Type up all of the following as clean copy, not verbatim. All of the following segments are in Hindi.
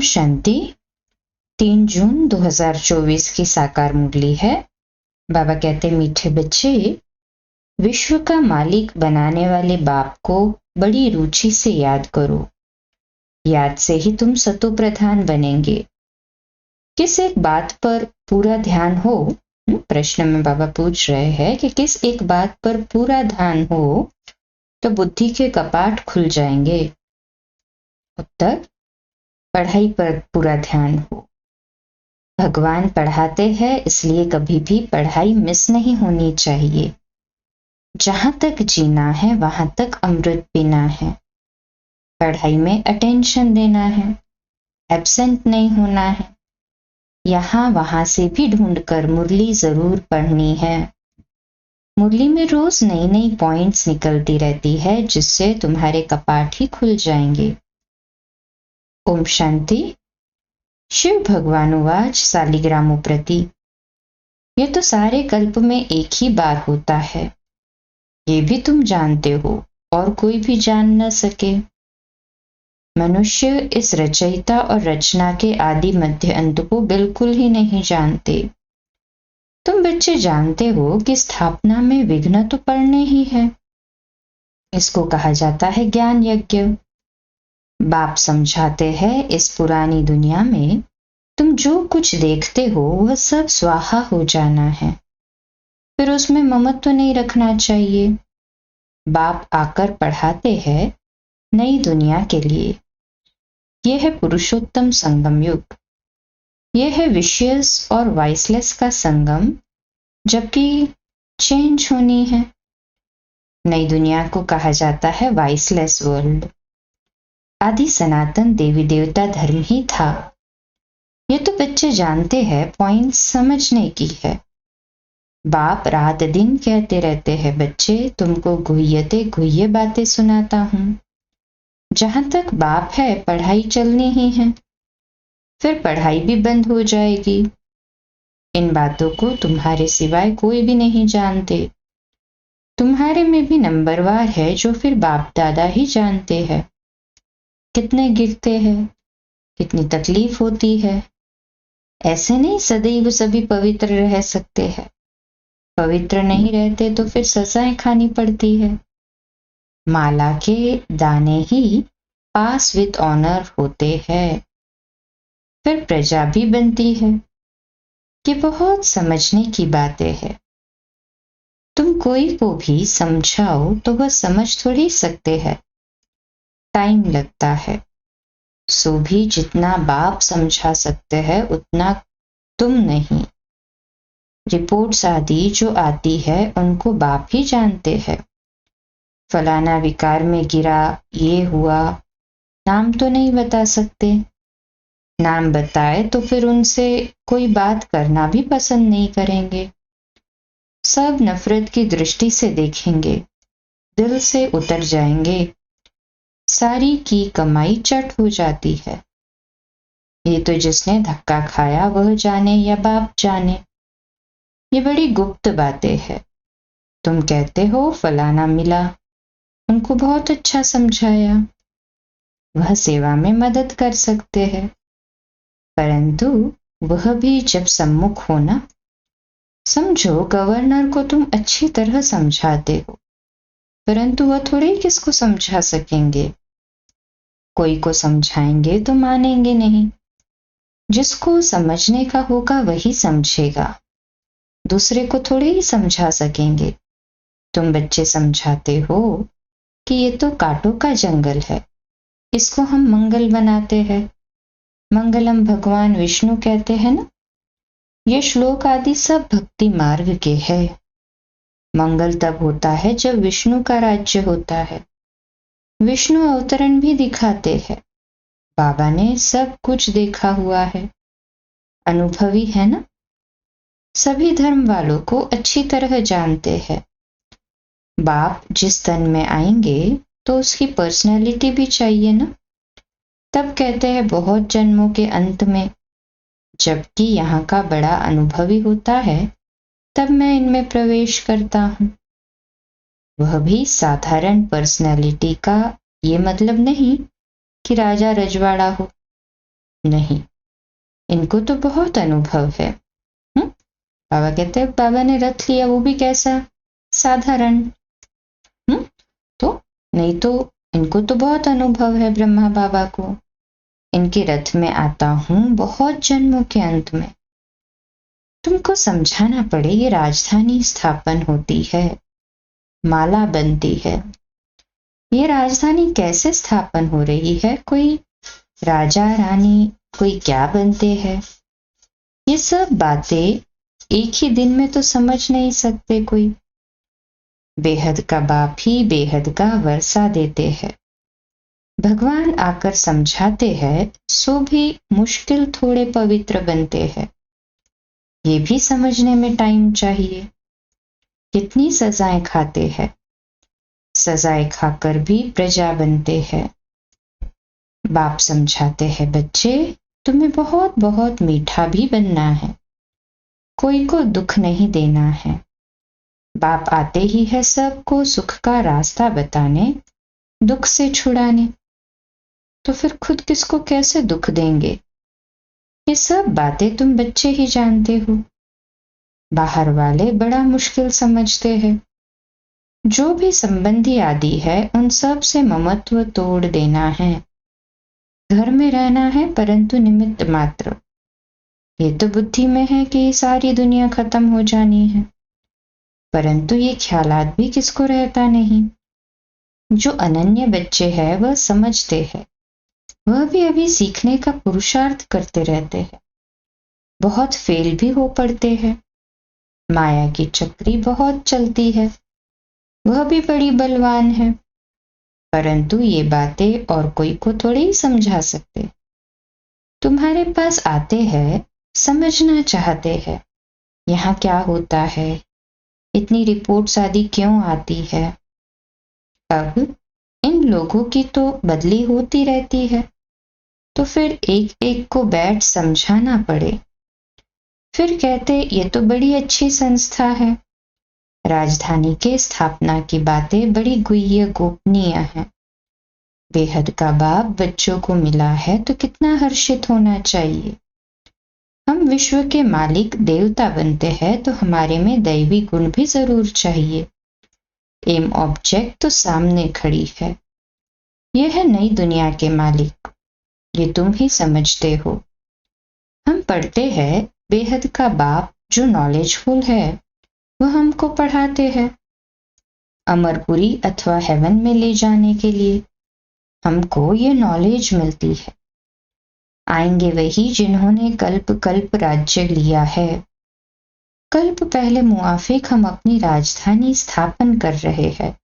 शांति। 3 जून 2024 की साकार मुरली है। बाबा कहते, मीठे बच्चे, विश्व का मालिक बनाने वाले बाप को बड़ी रुचि से याद करो। याद से ही तुम सतो प्रधान बनेंगे। किस एक बात पर पूरा ध्यान हो? प्रश्न में बाबा पूछ रहे हैं कि किस एक बात पर पूरा ध्यान हो तो बुद्धि के कपाट खुल जाएंगे। उत्तर, पढ़ाई पर पूरा ध्यान हो। भगवान पढ़ाते हैं, इसलिए कभी भी पढ़ाई मिस नहीं होनी चाहिए। जहां तक जीना है वहां तक अमृत पीना है। पढ़ाई में अटेंशन देना है, एब्सेंट नहीं होना है। यहाँ वहां से भी ढूंढकर मुरली जरूर पढ़नी है। मुरली में रोज नई नई पॉइंट्स निकलती रहती है, जिससे तुम्हारे कपाट ही खुल जाएंगे। ओम शांति। शिव भगवान उवाच सालिग्रामों प्रति। ये तो सारे कल्प में एक ही बार होता है, ये भी तुम जानते हो और कोई भी जान न सके। मनुष्य इस रचयिता और रचना के आदि मध्य अंत को बिल्कुल ही नहीं जानते। तुम बच्चे जानते हो कि स्थापना में विघ्न तो पड़ने ही है। इसको कहा जाता है ज्ञान यज्ञ। बाप समझाते हैं, इस पुरानी दुनिया में तुम जो कुछ देखते हो वह सब स्वाहा हो जाना है, फिर उसमें ममत्व नहीं रखना चाहिए। बाप आकर पढ़ाते हैं नई दुनिया के लिए। यह है पुरुषोत्तम संगम युग। यह है विशियस और वाइसलेस का संगम, जबकि चेंज होनी है। नई दुनिया को कहा जाता है वाइसलेस वर्ल्ड। आदि सनातन देवी देवता धर्म ही था। ये तो बच्चे जानते हैं, पॉइंट समझने की है। बाप रात दिन कहते रहते हैं, बच्चे तुमको गुह्यते गुह्य बातें सुनाता हूं। जहां तक बाप है पढ़ाई चलनी ही है, फिर पढ़ाई भी बंद हो जाएगी। इन बातों को तुम्हारे सिवाय कोई भी नहीं जानते। तुम्हारे में भी नंबरवार है जो फिर बाप दादा ही जानते हैं। कितने गिरते हैं, कितनी तकलीफ होती है। ऐसे नहीं सदैव सभी पवित्र रह सकते हैं। पवित्र नहीं रहते तो फिर सजाएं खानी पड़ती है। माला के दाने ही पास विद ऑनर होते हैं, फिर प्रजा भी बनती है। ये बहुत समझने की बातें हैं। तुम कोई को भी समझाओ तो वह समझ थोड़ी सकते हैं, टाइम लगता है। सो भी जितना बाप समझा सकते हैं उतना तुम नहीं। रिपोर्ट्स आदि जो आती है उनको बाप ही जानते हैं। फलाना विकार में गिरा, ये हुआ, नाम तो नहीं बता सकते। नाम बताए तो फिर उनसे कोई बात करना भी पसंद नहीं करेंगे। सब नफरत की दृष्टि से देखेंगे, दिल से उतर जाएंगे। सारी की कमाई चट हो जाती है। ये तो जिसने धक्का खाया वह जाने या बाप जाने। ये बड़ी गुप्त बातें हैं। तुम कहते हो फलाना मिला, उनको बहुत अच्छा समझाया, वह सेवा में मदद कर सकते हैं, परंतु वह भी जब सम्मुख हो ना। समझो गवर्नर को तुम अच्छी तरह समझाते हो, परंतु वह थोड़े ही किसको समझा सकेंगे। कोई को समझाएंगे तो मानेंगे नहीं। जिसको समझने का होगा वही समझेगा, दूसरे को थोड़े ही समझा सकेंगे। तुम बच्चे समझाते हो कि ये तो कांटों का जंगल है, इसको हम मंगल बनाते हैं। मंगलम भगवान विष्णु कहते हैं ना। ये श्लोक आदि सब भक्ति मार्ग के हैं। मंगल तब होता है जब विष्णु का राज्य होता है। विष्णु अवतरण भी दिखाते हैं। बाबा ने सब कुछ देखा हुआ है, अनुभवी है ना। सभी धर्म वालों को अच्छी तरह जानते हैं। बाप जिस तन में आएंगे तो उसकी पर्सनैलिटी भी चाहिए ना। तब कहते हैं बहुत जन्मों के अंत में, जबकि यहाँ का बड़ा अनुभवी होता है, तब मैं इनमें प्रवेश करता हूँ। वह भी साधारण पर्सनैलिटी का। ये मतलब नहीं कि राजा रजवाड़ा हो। नहीं, इनको तो बहुत अनुभव है। बाबा कहते हैं बाबा ने रथ लिया, वो भी कैसा, साधारण। तो नहीं, तो इनको तो बहुत अनुभव है ब्रह्मा बाबा को, इनके रथ में आता हूं बहुत जन्मों के अंत में। तुमको समझाना पड़े, ये राजधानी स्थापन होती है, माला बनती है। ये राजधानी कैसे स्थापन हो रही है? कोई राजा रानी, कोई क्या बनते हैं? ये सब बातें एक ही दिन में तो समझ नहीं सकते कोई। बेहद का बाप ही बेहद का वर्षा देते हैं। भगवान आकर समझाते हैं, सो भी मुश्किल थोड़े पवित्र बनते हैं। ये भी समझने में टाइम चाहिए। कितनी सजाएं खाते हैं, सजाएं खाकर भी प्रजा बनते हैं। बाप समझाते हैं, बच्चे तुम्हें बहुत बहुत मीठा भी बनना है, कोई को दुख नहीं देना है। बाप आते ही है सबको सुख का रास्ता बताने, दुख से छुड़ाने। तो फिर खुद किसको कैसे दुख देंगे? ये सब बातें तुम बच्चे ही जानते हो। बाहर वाले बड़ा मुश्किल समझते हैं। जो भी संबंधी आदि है, उन सब से ममत्व तोड़ देना है। घर में रहना है परंतु निमित्त मात्र। ये तो बुद्धि में है कि सारी दुनिया खत्म हो जानी है, परंतु ये ख्यालात भी किसको रहता नहीं। जो अनन्य बच्चे हैं वह समझते हैं, वह भी अभी सीखने का पुरुषार्थ करते रहते हैं, बहुत फेल भी हो पड़ते हैं। माया की चक्री बहुत चलती है, वह भी बड़ी बलवान है, परंतु ये बातें और कोई को थोड़े ही समझा सकते। तुम्हारे पास आते हैं, समझना चाहते हैं यहाँ क्या होता है, इतनी रिपोर्ट्स आदि क्यों आती है। अब इन लोगों की तो बदली होती रहती है, तो फिर एक एक को बैठ समझाना पड़े। फिर कहते ये तो बड़ी अच्छी संस्था है, राजधानी के स्थापना की बातें बड़ी गुह्य गोपनीय है। बेहद का बाप बच्चों को मिला है तो कितना हर्षित होना चाहिए। हम विश्व के मालिक देवता बनते हैं तो हमारे में दैवी गुण भी जरूर चाहिए। एम ऑब्जेक्ट तो सामने खड़ी है, यह है नई दुनिया के मालिक, ये तुम ही समझते हो। हम पढ़ते हैं बेहद का बाप जो नॉलेजफुल है वह हमको पढ़ाते हैं, अमरपुरी अथवा हेवन में ले जाने के लिए हमको ये नॉलेज मिलती है। आएंगे वही जिन्होंने कल्प कल्प राज्य लिया है। कल्प पहले मुआफिक हम अपनी राजधानी स्थापन कर रहे हैं।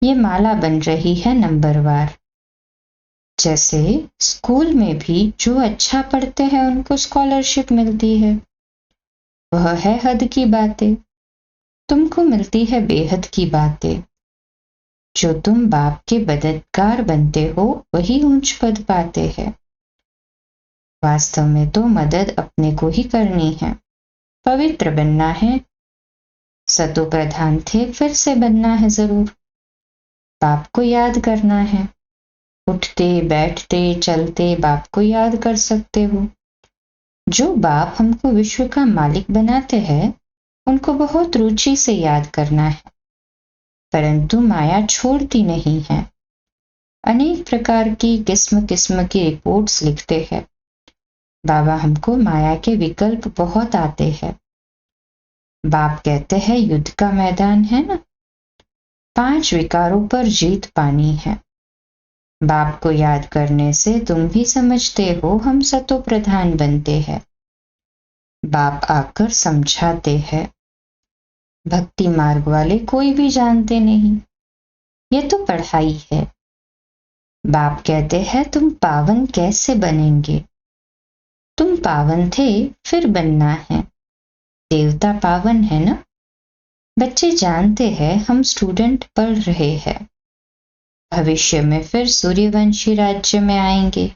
ये माला बन रही है नंबरवार। जैसे स्कूल में भी जो अच्छा पढ़ते हैं उनको स्कॉलरशिप मिलती है, वह है हद की बातें। तुमको मिलती है बेहद की बातें। जो तुम बाप के मददगार बनते हो वही ऊंच पद पाते हैं। वास्तव में तो मदद अपने को ही करनी है, पवित्र बनना है। सतो प्रधान थे, फिर से बनना है जरूर। बाप को याद करना है, उठते बैठते चलते बाप को याद कर सकते हो। जो बाप हमको विश्व का मालिक बनाते हैं उनको बहुत रुचि से याद करना है, परंतु माया छोड़ती नहीं है। अनेक प्रकार की किस्म किस्म की रिपोर्ट्स लिखते हैं। बाबा हमको माया के विकल्प बहुत आते हैं। बाप कहते हैं युद्ध का मैदान है ना, 5 विकारों पर जीत पानी है। बाप को याद करने से तुम भी समझते हो हम सतो प्रधान बनते हैं। बाप आकर समझाते हैं। भक्ति मार्ग वाले कोई भी जानते नहीं, ये तो पढ़ाई है। बाप कहते हैं तुम पावन कैसे बनेंगे। तुम पावन थे, फिर बनना है। देवता पावन है ना। बच्चे जानते हैं हम स्टूडेंट पढ़ रहे हैं, भविष्य में फिर सूर्यवंशी राज्य में आएंगे।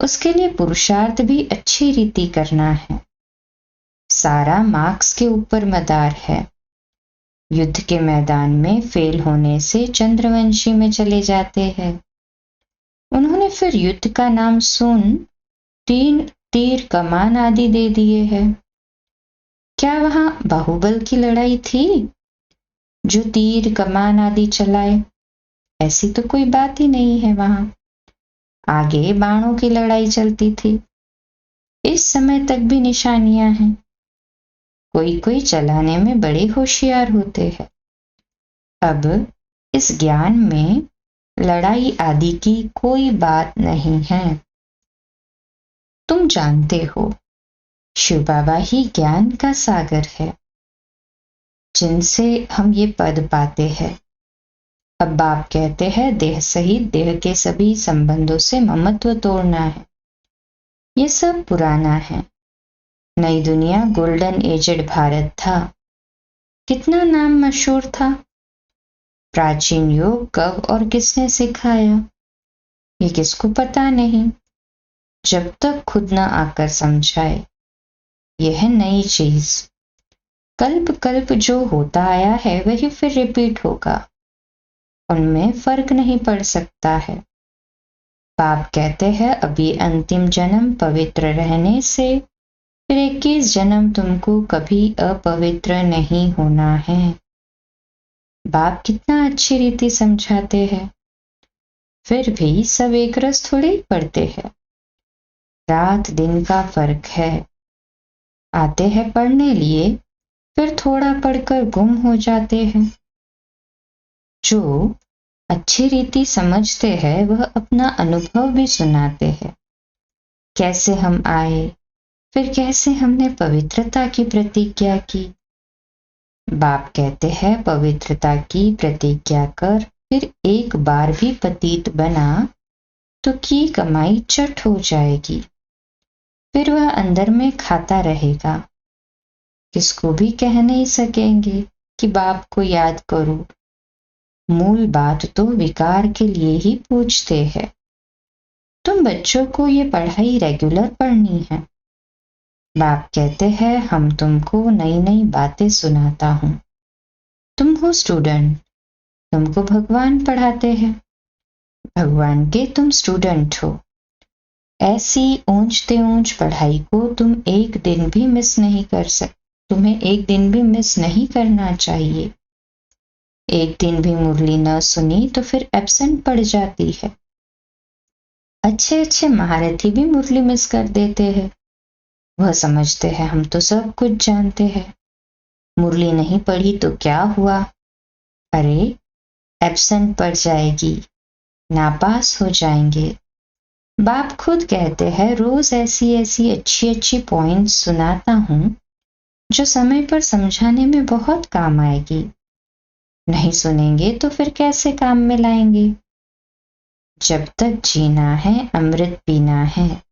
उसके लिए पुरुषार्थ भी अच्छी रीति करना है। सारा मार्क्स के ऊपर मदार है। युद्ध के मैदान में फेल होने से चंद्रवंशी में चले जाते हैं। उन्होंने फिर युद्ध का नाम सुन तीर कमान आदि दे दिए हैं। क्या वहां बाहुबल की लड़ाई थी जो तीर कमान आदि चलाए? ऐसी तो कोई बात ही नहीं है। वहां आगे बाणों की लड़ाई चलती थी। इस समय तक भी निशानियां हैं। कोई कोई चलाने में बड़े होशियार होते हैं। अब इस ज्ञान में लड़ाई आदि की कोई बात नहीं है। तुम जानते हो, शिव बाबा ही ज्ञान का सागर है, जिनसे हम ये पद पाते हैं। अब बाप कहते हैं, देह सहित देह के सभी संबंधों से ममत्व तोड़ना है। ये सब पुराना है। नई दुनिया गोल्डन एजेड भारत था। कितना नाम मशहूर था। प्राचीन योग कब और किसने सिखाया, ये किसको पता नहीं, जब तक खुद न आकर समझाए। यह है नई चीज। कल्प कल्प जो होता आया है वही फिर रिपीट होगा। उनमें फर्क नहीं पड़ सकता है। बाप कहते हैं, अभी अंतिम जन्म पवित्र रहने से फिर 21 जन्म तुमको कभी अपवित्र नहीं होना है। बाप कितना अच्छी रीति समझाते हैं। फिर भी सब एक रस थोड़े ही पढ़ते हैं। रात दिन का फर्क है। आते हैं पढ़ने लिए, फिर थोड़ा पढ़कर गुम हो जाते हैं। जो अच्छी रीति समझते हैं वह अपना अनुभव भी सुनाते हैं। कैसे हम आए, फिर कैसे हमने पवित्रता की प्रतिज्ञा की। बाप कहते हैं, पवित्रता की प्रतिज्ञा कर फिर एक बार भी पतित बना तो की कमाई चट हो जाएगी। फिर वह अंदर में खाता रहेगा। किसको भी कह नहीं सकेंगे कि बाप को याद करो। मूल बात तो विकार के लिए ही पूछते हैं। तुम बच्चों को ये पढ़ाई रेगुलर पढ़नी है। बाप कहते हैं, हम तुमको नई नई बातें सुनाता हूं। तुम हो स्टूडेंट, तुमको भगवान पढ़ाते हैं। भगवान के तुम स्टूडेंट हो। ऐसी ऊंचते ऊंच पढ़ाई को तुम एक दिन भी मिस नहीं कर सकते। तुम्हें एक दिन भी मिस नहीं करना चाहिए। एक दिन भी मुरली न सुनी तो फिर एब्सेंट पड़ जाती है। अच्छे अच्छे महारथी भी मुरली मिस कर देते हैं। वह समझते हैं हम तो सब कुछ जानते हैं। मुरली नहीं पढ़ी तो क्या हुआ? अरे एब्सेंट पड़ जाएगी, नापास हो जाएंगे। बाप खुद कहते हैं, रोज ऐसी ऐसी अच्छी अच्छी पॉइंट्स सुनाता हूं जो समय पर समझाने में बहुत काम आएगी। नहीं सुनेंगे तो फिर कैसे काम में लाएंगे? जब तक जीना है अमृत पीना है,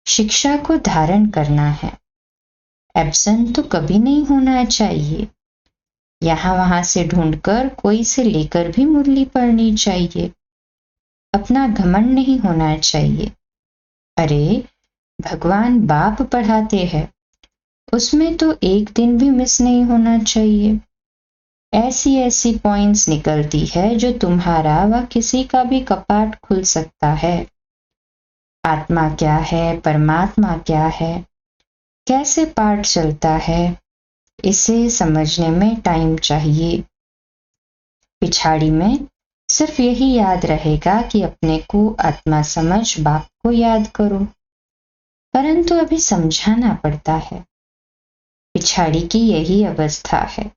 शिक्षा को धारण करना है। एब्सेंट तो कभी नहीं होना चाहिए। यहां वहां से ढूंढकर कोई से लेकर भी मुरली पढ़नी चाहिए। अपना घमंड नहीं होना चाहिए। अरे भगवान बाप पढ़ाते हैं, उसमें तो एक दिन भी मिस नहीं होना चाहिए। ऐसी ऐसी पॉइंट्स निकलती है जो तुम्हारा व किसी का भी कपाट खुल सकता है। आत्मा क्या है, परमात्मा क्या है, कैसे पाठ चलता है, इसे समझने में टाइम चाहिए। पिछाड़ी में सिर्फ यही याद रहेगा कि अपने को आत्मा समझ बाप को याद करो, परंतु अभी समझाना पड़ता है। पिछाड़ी की यही अवस्था है।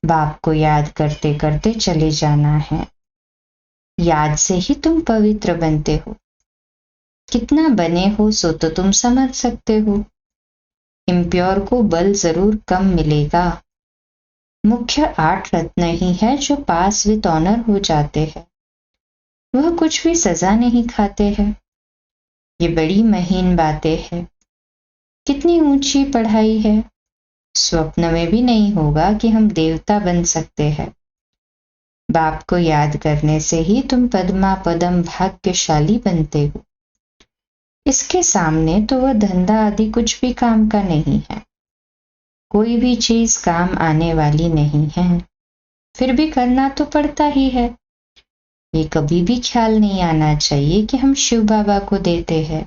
बाप को याद करते करते चले जाना है। याद से ही तुम पवित्र बनते हो। कितना बने हो सो तो तुम समझ सकते हो। इम्प्योर को बल जरूर कम मिलेगा। मुख्य 8 रत्न ही है जो पास विद ऑनर हो जाते हैं। वह कुछ भी सजा नहीं खाते हैं। ये बड़ी महीन बातें हैं। कितनी ऊंची पढ़ाई है। स्वप्न में भी नहीं होगा कि हम देवता बन सकते हैं। बाप को याद करने से ही तुम पद्मा पदम भाग्यशाली बनते हो। इसके सामने तो वह धंधा आदि कुछ भी काम का नहीं है। कोई भी चीज काम आने वाली नहीं है, फिर भी करना तो पड़ता ही है। ये कभी भी ख्याल नहीं आना चाहिए कि हम शिव बाबा को देते हैं।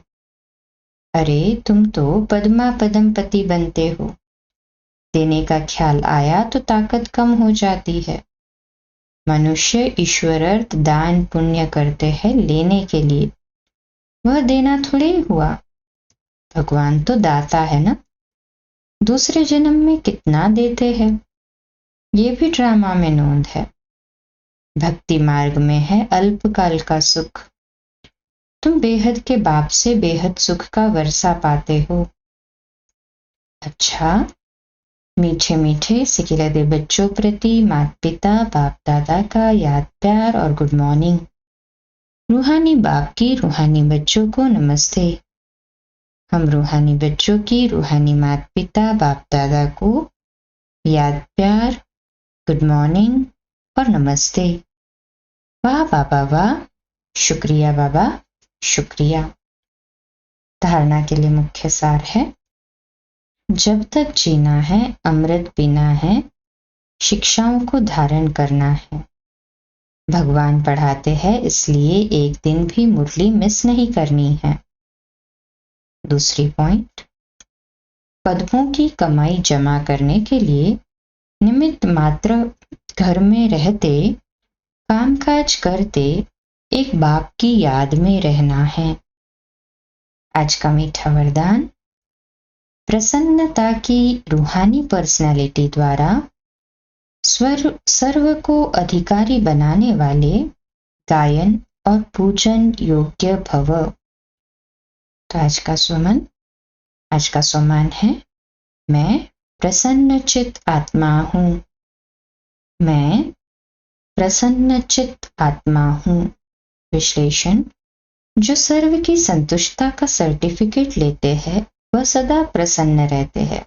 अरे तुम तो पद्मा पदमपति बनते हो। देने का ख्याल आया तो ताकत कम हो जाती है। मनुष्य ईश्वरार्थ दान पुण्य करते हैं लेने के लिए, वह देना थोड़े ही हुआ। भगवान तो दाता है ना। दूसरे जन्म में कितना देते हैं ये भी ड्रामा में नोंद है। भक्ति मार्ग में है अल्पकाल का सुख। तुम बेहद के बाप से बेहद सुख का वर्षा पाते हो। अच्छा, मीठे मीठे सिकिलदे बच्चों प्रति माता पिता बाप दादा का याद प्यार और गुड मॉर्निंग। रूहानी बाप की रूहानी बच्चों को नमस्ते। हम रूहानी बच्चों की रूहानी माता पिता बाप दादा को याद प्यार, गुड मॉर्निंग और नमस्ते। वाह बाबा वाह, शुक्रिया बाबा शुक्रिया। धारणा के लिए मुख्य सार है, जब तक जीना है अमृत पीना है, शिक्षाओं को धारण करना है। भगवान पढ़ाते हैं इसलिए एक दिन भी मुरली मिस नहीं करनी है। दूसरी पॉइंट, पद्मों की कमाई जमा करने के लिए निमित्त मात्र घर में रहते, कामकाज करते एक बाप की याद में रहना है। आज का मीठा वरदान, प्रसन्नता की रूहानी पर्सनालिटी द्वारा सर्व को अधिकारी बनाने वाले गायन और पूजन योग्य भव। तो आज का स्वमान है, मैं प्रसन्नचित आत्मा हूँ। मैं प्रसन्नचित आत्मा हूँ। विश्लेषण, जो सर्व की संतुष्टता का सर्टिफिकेट लेते हैं वह सदा प्रसन्न रहते हैं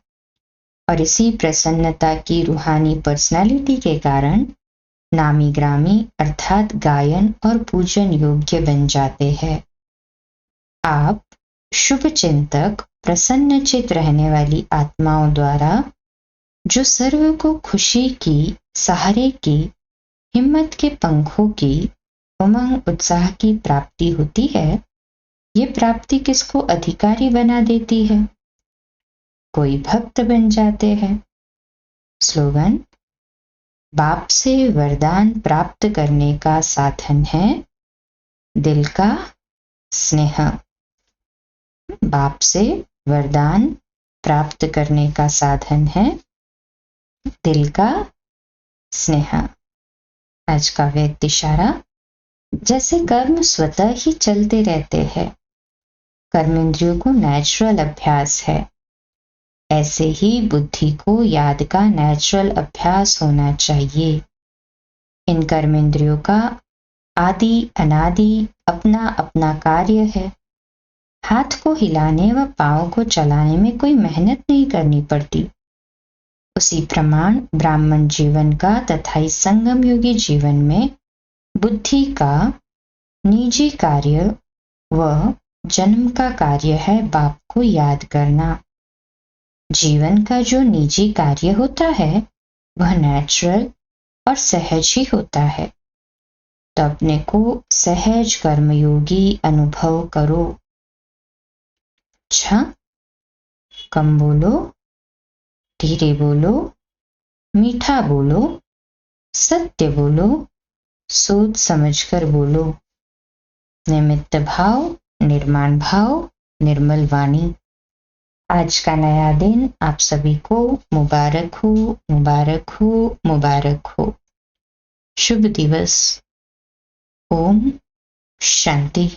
और इसी प्रसन्नता की रूहानी पर्सनालिटी के कारण नामी ग्रामी अर्थात गायन और पूजन योग्य बन जाते हैं। आप शुभ चिंतक प्रसन्नचित रहने वाली आत्माओं द्वारा जो सर्व को खुशी की, सहारे की, हिम्मत के पंखों की, उमंग उत्साह की प्राप्ति होती है, ये प्राप्ति किसको अधिकारी बना देती है? कोई भक्त बन जाते हैं। स्लोगन, बाप से वरदान प्राप्त करने का साधन है दिल का स्नेह। बाप से वरदान प्राप्त करने का साधन है दिल का स्नेह। आज का व्यक्त इशारा, जैसे कर्म स्वतः ही चलते रहते हैं, कर्मेंद्रियों को नेचुरल अभ्यास है, ऐसे ही बुद्धि को याद का नेचुरल अभ्यास होना चाहिए। इन कर्मेंद्रियों का आदि अनादि अपना अपना कार्य है। हाथ को हिलाने व पाँव को चलाने में कोई मेहनत नहीं करनी पड़ती। उसी प्रमाण ब्राह्मण जीवन का तथा इस संगम योगी जीवन में बुद्धि का निजी कार्य व जन्म का कार्य है बाप को याद करना। जीवन का जो निजी कार्य होता है वह नेचुरल और सहज ही होता है। तो अपने को सहज कर्मयोगी अनुभव करो। अच्छा, कम बोलो, धीरे बोलो, मीठा बोलो, सत्य बोलो, सोच समझकर बोलो। निमित्त भाव, निर्माण भाव, निर्मल वाणी। आज का नया दिन आप सभी को मुबारक हो, मुबारक हो, मुबारक हो। शुभ दिवस। ओम शांति।